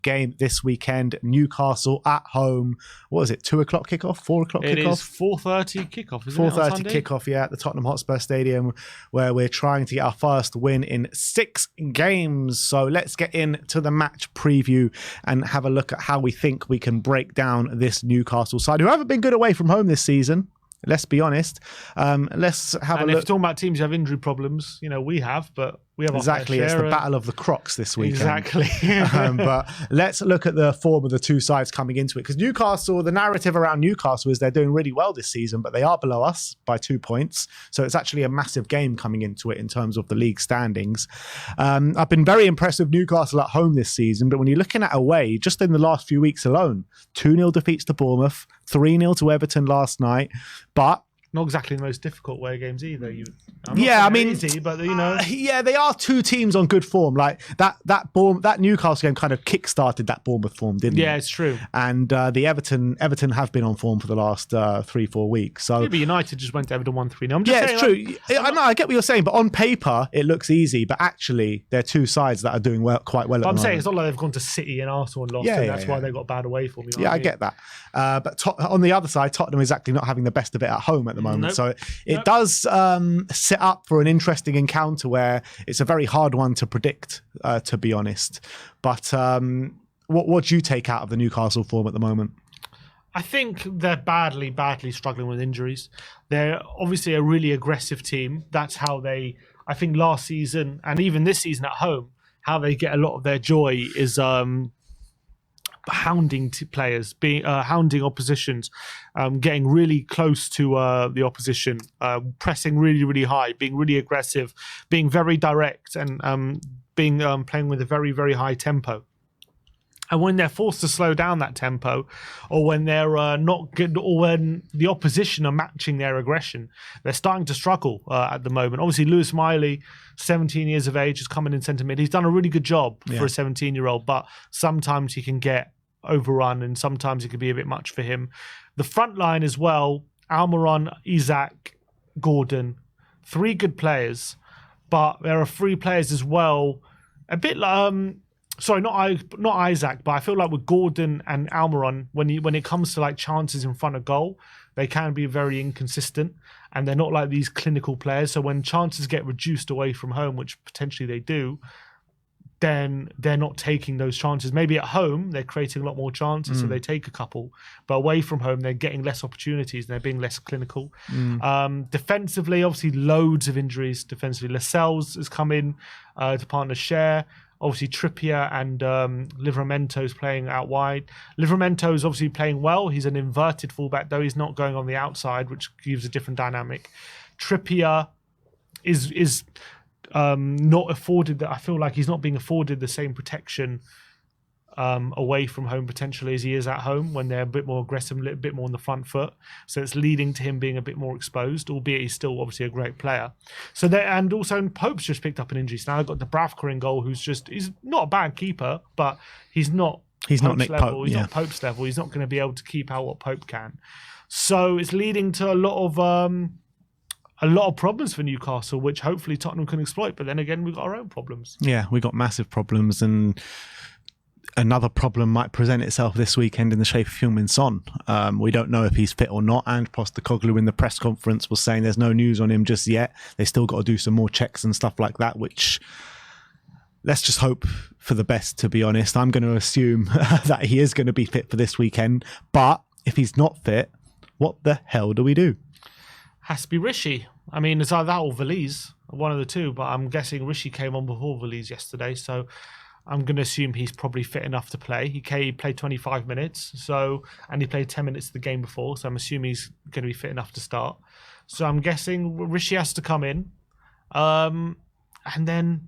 game this weekend. Newcastle at home. What is it? 2 o'clock kickoff? 4 o'clock kickoff? It is 4:30 kickoff, isn't it? 4:30 kickoff, yeah, at the Tottenham Hotspur Stadium, where we're trying to get our first win in 6 games. So let's get into the match preview and have a look at how we think we can break down this Newcastle side, who haven't been good away from home this season. Let's be honest. Let's have a look. And if you're talking about teams who have injury problems, we have, but we have exactly. It's the battle of the Crocs this weekend. Exactly. But let's look at the form of the two sides coming into it, because Newcastle, the narrative around Newcastle is they're doing really well this season, but they are below us by 2 points. So it's actually a massive game coming into it in terms of the league standings. I've been very impressed with Newcastle at home this season, but when you're looking at away, just in the last few weeks alone, 2-0 defeats to Bournemouth, 3-0 to Everton last night, but not exactly the most difficult away games either. Easy, but yeah, they are two teams on good form. Like that Newcastle game kind of kick-started that Bournemouth form, didn't it? Yeah, it's true. And the Everton have been on form for the last 3-4 weeks. So maybe United just went to Everton 1-3. It's true. I get what you're saying, but on paper it looks easy. But actually, they're two sides that are doing quite well. I'm saying it's not like they've gone to City and Arsenal and lost, and that's why they got bad away form. I get that. But on the other side, Tottenham is actually not having the best of it at home at the moment. Nope. So it does set up for an interesting encounter where it's a very hard one to predict, to be honest. But what do you take out of the Newcastle form at the moment? I think they're badly struggling with injuries. They're obviously a really aggressive team. That's how they, I think last season and even this season at home, how they get a lot of their joy is hounding players, hounding oppositions, getting really close to the opposition, pressing really, really high, being really aggressive, being very direct, and playing with a very, very high tempo. And when they're forced to slow down that tempo, or when they're not good, or when the opposition are matching their aggression, they're starting to struggle at the moment. Obviously, Lewis Miley, 17 years of age, is coming in centre mid. He's done a really good job for a 17-year-old, but sometimes he can get overrun and sometimes it can be a bit much for him. The front line as well, Almiron, Isak, Gordon, 3 good players, but there are 3 players as well, a bit like... Sorry, not Isaac, but I feel like with Gordon and Almiron, when it comes to like chances in front of goal, they can be very inconsistent, and they're not like these clinical players. So when chances get reduced away from home, which potentially they do, then they're not taking those chances. Maybe at home they're creating a lot more chances, so they take a couple, but away from home they're getting less opportunities and they're being less clinical. Defensively, obviously loads of injuries. Defensively, Lascelles has come in to partner share. Obviously, Trippier and Livramento's playing out wide. Livramento's obviously playing well. He's an inverted fullback, though. He's not going on the outside, which gives a different dynamic. Trippier is not afforded. I feel like he's not being afforded the same protection away from home potentially as he is at home, when they're a bit more aggressive, a little bit more on the front foot. So it's leading to him being a bit more exposed, albeit he's still obviously a great player. So and also Pope's just picked up an injury. So now they've got Dubravka in goal, he's not a bad keeper, but he's not Nick level. Pope. He's not Pope's level. He's not going to be able to keep out what Pope can. So it's leading to a lot of problems for Newcastle, which hopefully Tottenham can exploit. But then again, we've got our own problems. Yeah, we got massive problems, and another problem might present itself this weekend in the shape of Heung-min Son. We don't know if he's fit or not, and Postecoglou in the press conference was saying there's no news on him just yet. They still got to do some more checks and stuff like that, which let's just hope for the best, to be honest. I'm going to assume that he is going to be fit for this weekend, but if he's not fit, what the hell do we do? Has to be Rishi. I mean, it's either that or Valise, one of the two, but I'm guessing Rishi came on before Valise yesterday, so I'm going to assume he's probably fit enough to play. He played 25 minutes, and he played 10 minutes the game before, so I'm assuming he's going to be fit enough to start. So I'm guessing Rishi has to come in, and then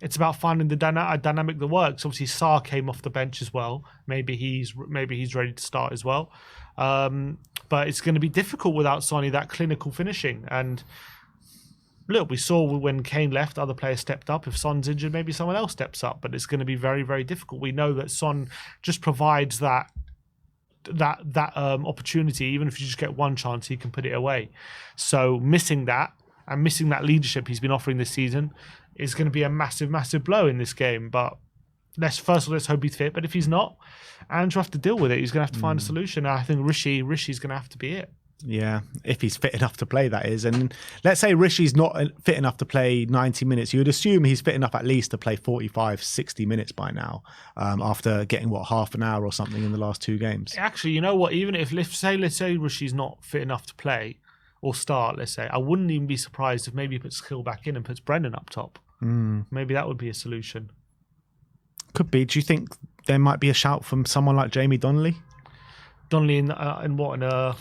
it's about finding the dynamic that works. Obviously, Sarr came off the bench as well. Maybe he's ready to start as well. But it's going to be difficult without Sonny, that clinical finishing. And look, we saw when Kane left, other players stepped up. If Son's injured, maybe someone else steps up. But it's going to be very, very difficult. We know that Son just provides that opportunity. Even if you just get one chance, he can put it away. So missing that leadership he's been offering this season is going to be a massive, massive blow in this game. But let's hope he's fit. But if he's not, Andrew will have to deal with it. He's going to have to find a solution. And I think Rishi's going to have to be it. Yeah, if he's fit enough to play, that is. And let's say Rishi's not fit enough to play 90 minutes. You would assume he's fit enough at least to play 45, 60 minutes by now, after getting, half an hour or something in the last 2 games. Actually, you know what? Even if, let's say Rishi's not fit enough to play or start, let's say, I wouldn't even be surprised if maybe he puts Skill back in and puts Brennan up top. Maybe that would be a solution. Could be. Do you think there might be a shout from someone like Jamie Donnelly? Donnelly in a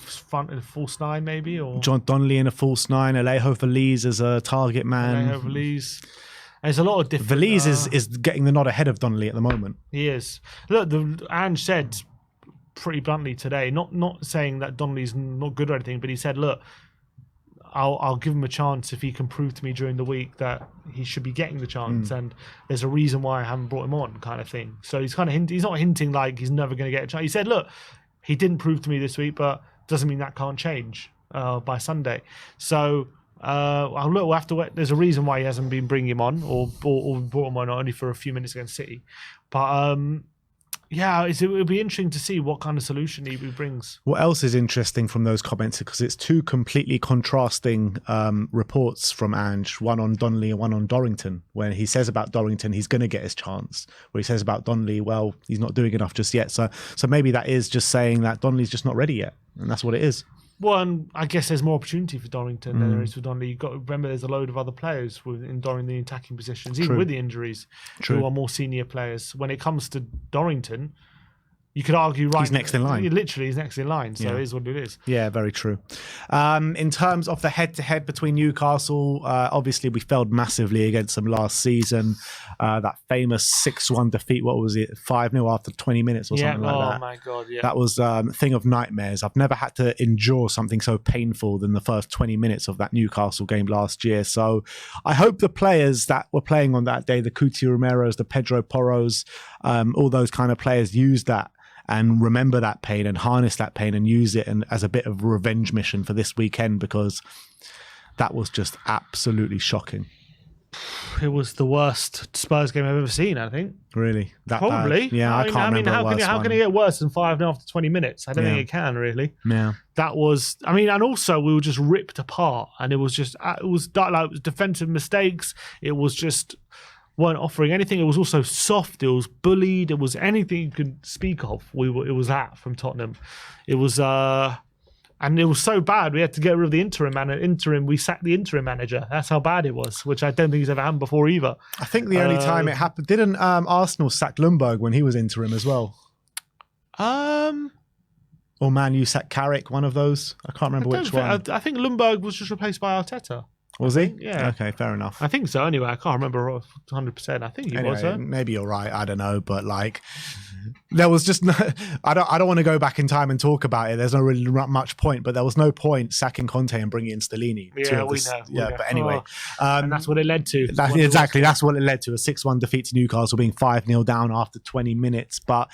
false 9 maybe, or John Donnelly in a false 9, Alejo Veliz as a target man. Alejo Veliz. There's a lot of different. Veliz is getting the nod ahead of Donnelly at the moment. He is. Look, Ange said pretty bluntly today, not saying that Donnelly's not good or anything, but he said, look, I'll give him a chance if he can prove to me during the week that he should be getting the chance, and there's a reason why I haven't brought him on, kind of thing. So he's kind of he's not hinting like he's never going to get a chance. He said, look, he didn't prove to me this week, but doesn't mean that can't change by Sunday. So look, we'll have to wait. There's a reason why he hasn't been bringing him on or brought him on only for a few minutes against City. But yeah, it'll be interesting to see what kind of solution he brings. What else is interesting from those comments, because it's 2 completely contrasting reports from Ange, one on Donnelly and one on Dorrington, where he says about Dorrington he's going to get his chance, where he says about Donnelly, well, he's not doing enough just yet. So maybe that is just saying that Donnelly's just not ready yet, and that's what it is. Well, and I guess there's more opportunity for Dorrington than there is for Donnelly. You've got to remember there's a load of other players in the attacking positions, even with the injuries, who are more senior players. When it comes to Dorrington, you could argue he's next in line. Literally, he's next in line. So it is what it is. Yeah, very true. In terms of the head-to-head between Newcastle, obviously we failed massively against them last season. That famous 6-1 defeat, what was it, 5-0 after 20 minutes or something like that. Oh my God, yeah. That was a thing of nightmares. I've never had to endure something so painful than the first 20 minutes of that Newcastle game last year. So I hope the players that were playing on that day, the Cuti Romeros, the Pedro Porros, all those kind of players, use that and remember that pain and harness that pain and use it as a bit of a revenge mission for this weekend, because that was just absolutely shocking. It was the worst Spurs game I've ever seen, I think. Really? That Probably. Bad? Yeah, I can't remember how can it get worse than 5-0 after 20 minutes? I don't think it can, really. Yeah. That was, and also we were just ripped apart, and it was defensive mistakes. It was just weren't offering anything. It was also soft. It was bullied. It was anything you could speak of. It was that from Tottenham. It was, and it was so bad. We had to get rid of the interim. We sacked the interim manager. That's how bad it was, which I don't think he's ever happened before either. I think the only time it happened, didn't Arsenal sack Lundberg when he was interim as well? Or Man U sacked Carrick, one of those. I can't remember which one. I think Lundberg was just replaced by Arteta. Was he? Yeah. Okay, fair enough. I think so. Anyway, I can't remember 100%. I think he was. Maybe you're right. I don't know, but there was just no. I don't want to go back in time and talk about it. There's no really much point, but there was no point sacking Conte and bringing in Stellini. Yeah, we know. But anyway, and that's what it led to. That's what it led to. A 6-1 defeat to Newcastle, being 5-0 down after 20 minutes. But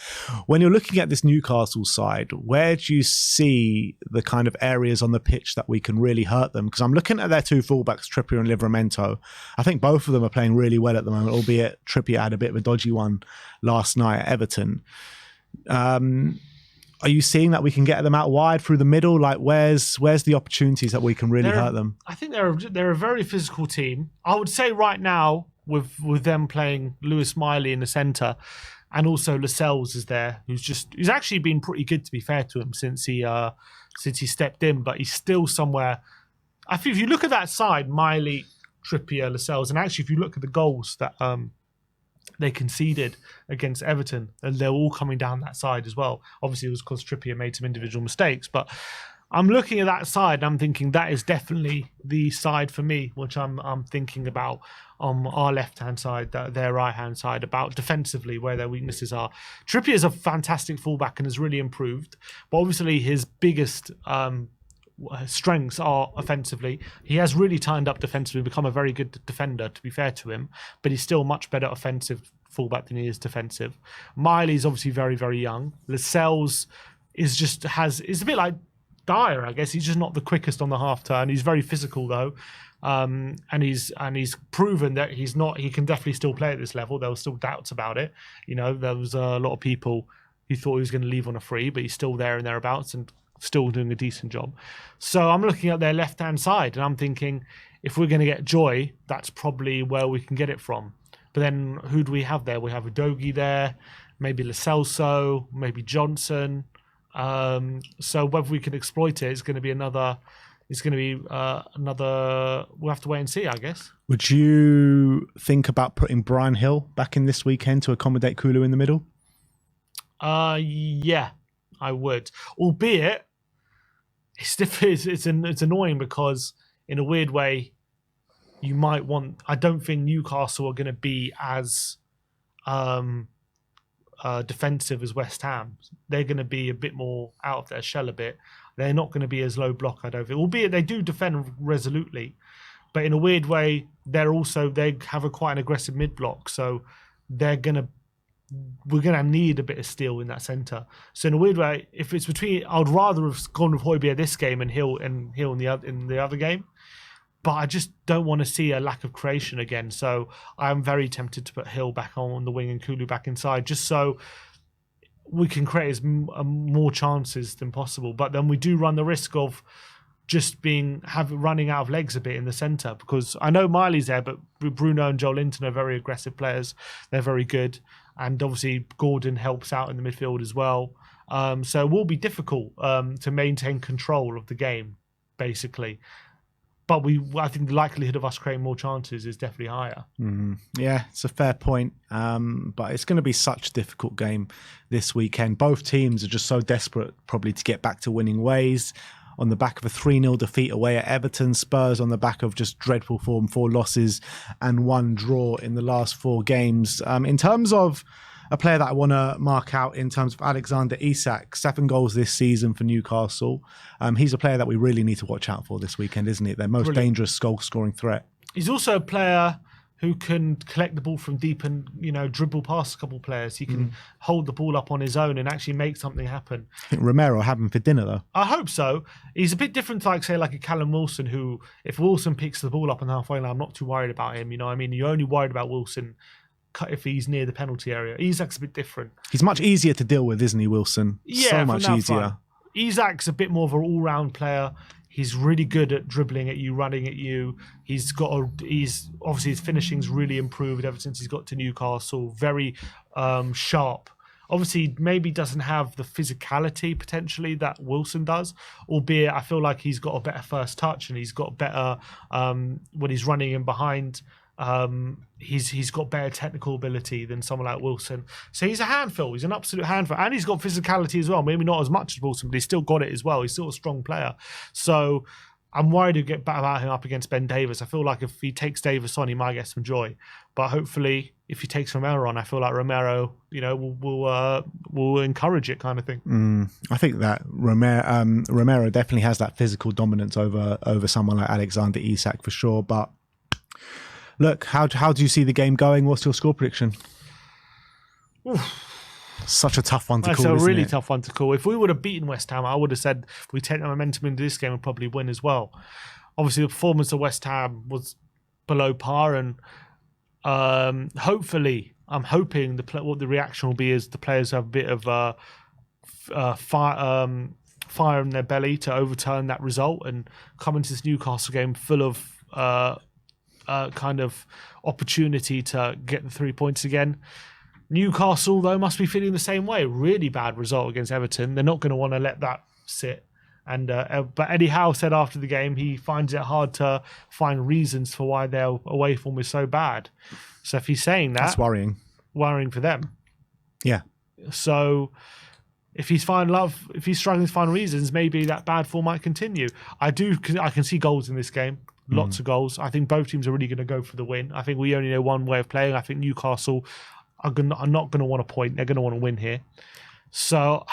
when you're looking at this Newcastle side, where do you see the kind of areas on the pitch that we can really hurt them? Because I'm looking at their 2 fullbacks, Trippier and Livramento. I think both of them are playing really well at the moment, albeit Trippier had a bit of a dodgy one last night at Everton. Are you seeing that we can get them out wide through the middle? Where's the opportunities that we can really hurt them? I think they're a very physical team. I would say right now with them playing Lewis Miley in the centre, and also Lascelles is there, who's actually been pretty good, to be fair to him, since he stepped in, but he's still somewhere. I think if you look at that side, Miley, Trippier, Lascelles, and actually if you look at the goals that they conceded against Everton, and they're all coming down that side as well. Obviously, it was because Trippier made some individual mistakes, but I'm looking at that side and I'm thinking that is definitely the side for me, which I'm thinking about on our left-hand side, their right-hand side, about defensively where their weaknesses are. Trippier is a fantastic fullback and has really improved, but obviously his biggest strengths are offensively. He has really tightened up defensively, become a very good defender, to be fair to him, but he's still much better offensive fullback than he is defensive. Miley's obviously very, very young. Lascelles is a bit like Dyer, I guess. He's just not the quickest on the half turn. He's very physical though. And he's proven that he can definitely still play at this level. There were still doubts about it. You know, there was a lot of people who thought he was going to leave on a free, but he's still there and thereabouts and still doing a decent job. So I'm looking at their left-hand side and I'm thinking, if we're going to get Joy, that's probably where we can get it from. But then who do we have there? We have Udogie there, maybe Lo Celso, maybe Johnson. So whether we can exploit it is going to be another. We'll have to wait and see, I guess. Would you think about putting Brian Hill back in this weekend to accommodate Kulu in the middle? Yeah, I would. Albeit, it's annoying because in a weird way, you might want. I don't think Newcastle are going to be as defensive as West Ham. They're going to be a bit more out of their shell a bit. They're not going to be as low block, I don't think. Albeit they do defend resolutely, but in a weird way, they have quite an aggressive mid block. So we're gonna need a bit of steel in that centre. So in a weird way, if it's between, I'd rather have gone with Højbjerg this game and Hill in the other game. But I just don't want to see a lack of creation again. So I'm very tempted to put Hill back on the wing and Kulu back inside, just so we can create more chances than possible. But then we do run the risk of just running out of legs a bit in the centre, because I know Miley's there, but Bruno and Joel Linton are very aggressive players. They're very good. And obviously Gordon helps out in the midfield as well. So it will be difficult to maintain control of the game, basically. But I think the likelihood of us creating more chances is definitely higher. Yeah, it's a fair point. But it's going to be such a difficult game this weekend. Both teams are just so desperate probably to get back to winning ways. On the back of a 3-0 defeat away at Everton, Spurs on the back of just dreadful form, 4 losses and 1 draw in the last 4 games. In terms of a player that I want to mark out in terms of Alexander Isak, 7 goals this season for Newcastle. He's a player that we really need to watch out for this weekend, isn't he? Their most dangerous goal-scoring threat. He's also a player who can collect the ball from deep and, dribble past a couple of players. He can hold the ball up on his own and actually make something happen. I think Romero had him for dinner, though. I hope so. He's a bit different to, like a Callum Wilson, who, if Wilson picks the ball up on the halfway line, I'm not too worried about him. You know what I mean? You're only worried about Wilson if he's near the penalty area. Isak's a bit different. He's much easier to deal with, isn't he, Wilson? Yeah, so much easier. Isak's a bit more of an all-round player. He's really good at dribbling at you, running at you. Obviously his finishing's really improved ever since he's got to Newcastle. Very sharp. Obviously, maybe doesn't have the physicality potentially that Wilson does, albeit I feel like he's got a better first touch and he's got better when he's running in behind. He's got better technical ability than someone like Wilson. So he's a handful. He's an absolute handful. And he's got physicality as well. Maybe not as much as Wilson, but he's still got it as well. He's still a strong player. So I'm worried to get about him up against Ben Davies. I feel like if he takes Davies on, he might get some joy. But hopefully, if he takes Romero on, I feel like Romero, will encourage it, kind of thing. I think that Romero definitely has that physical dominance over someone like Alexander Isak for sure. But look, how do you see the game going? What's your score prediction? Oof. Such a tough one to call. It's a really tough one to call. If we would have beaten West Ham, I would have said we take the momentum into this game and probably win as well. Obviously, the performance of West Ham was below par, and hopefully, I'm hoping what the reaction will be is the players have a bit of fire in their belly to overturn that result and come into this Newcastle game full of kind of opportunity to get the 3 points again. Newcastle, though, must be feeling the same way. Really bad result against Everton. They're not going to want to let that sit. And but Eddie Howe said after the game he finds it hard to find reasons for why their away form is so bad. So if he's saying that, that's worrying for them. Yeah. So if he's struggling to find reasons, maybe that bad form might continue. I can see goals in this game. Lots of goals. I think both teams are really going to go for the win. I think we only know one way of playing. I think Newcastle are not going to want a point. They're going to want to win here. So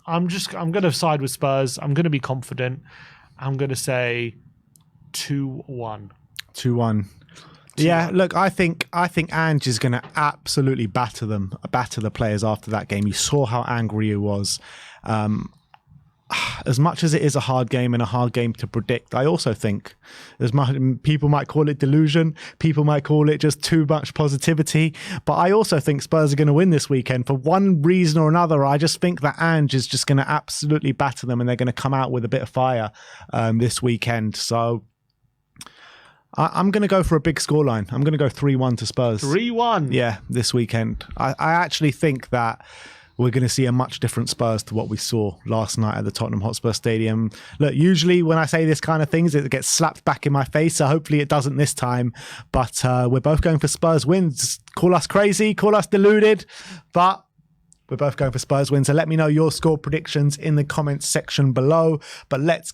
I'm going to side with Spurs. I'm going to be confident. I'm going to say 2-1. 2-1. Yeah, look, I think Ange is going to absolutely batter the players after that game. You saw how angry he was. as much as it is a hard game and a hard game to predict, I also think people might call it delusion, people might call it just too much positivity, but I also think Spurs are going to win this weekend for one reason or another. I just think that Ange is just going to absolutely batter them, and they're going to come out with a bit of fire this weekend. So I'm going to go for a big scoreline. I'm going to go 3-1 to Spurs. 3-1? Yeah, this weekend. I actually think that we're going to see a much different Spurs to what we saw last night at the Tottenham Hotspur Stadium. Look, usually when I say this kind of things, it gets slapped back in my face, so hopefully it doesn't this time. But we're both going for Spurs wins. Call us crazy, call us deluded, but we're both going for Spurs wins. So let me know your score predictions in the comments section below. But let's get